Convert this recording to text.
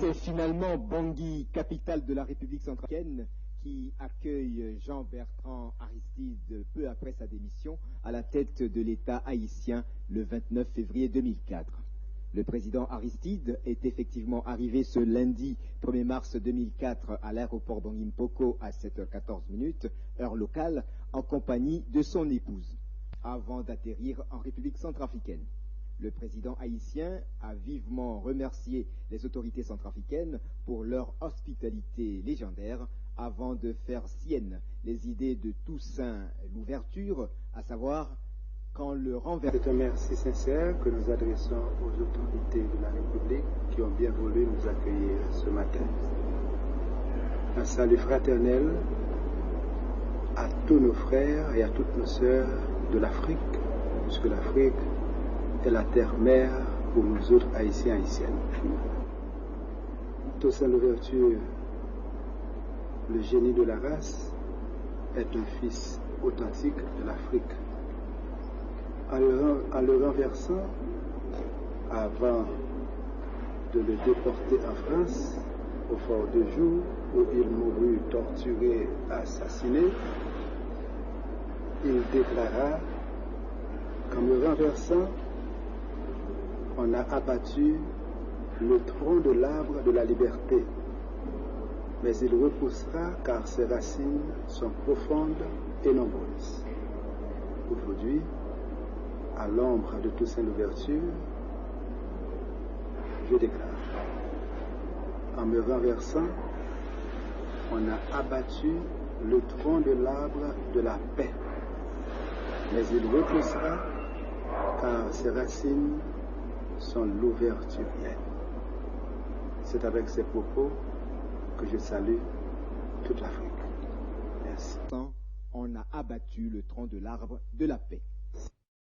C'est finalement Bangui, capitale de la République centrafricaine, qui accueille Jean-Bertrand Aristide peu après sa démission à la tête de l'État haïtien le 29 février 2004. Le président Aristide est effectivement arrivé ce lundi 1er mars 2004 à l'aéroport Bangui-Mpoko à 7h14, heure locale, en compagnie de son épouse, avant d'atterrir en République centrafricaine. Le président haïtien a vivement remercié les autorités centrafricaines pour leur hospitalité légendaire avant de faire sienne les idées de Toussaint Louverture, à savoir quand le renversement. C'est un merci sincère que nous adressons aux autorités de la République qui ont bien voulu nous accueillir ce matin. Un salut fraternel à tous nos frères et à toutes nos sœurs de l'Afrique, puisque l'Afrique est la terre-mère pour nous autres Haïtiens et Haïtiennes. Toussaint Louverture, le génie de la race, est un fils authentique de l'Afrique. En le renversant, avant de le déporter en France, au fort de Joux, où il mourut torturé, assassiné, il déclara qu'en me renversant, on a abattu le tronc de l'arbre de la liberté, mais il repoussera car ses racines sont profondes et nombreuses. Aujourd'hui, à l'ombre de Toussaint Louverture, je déclare, en me renversant, on a abattu le tronc de l'arbre de la paix, mais il repoussera car ses racines sont l'ouverturienne. C'est avec ces propos que je salue toute l'Afrique. Merci. On a abattu le tronc de l'arbre de la paix.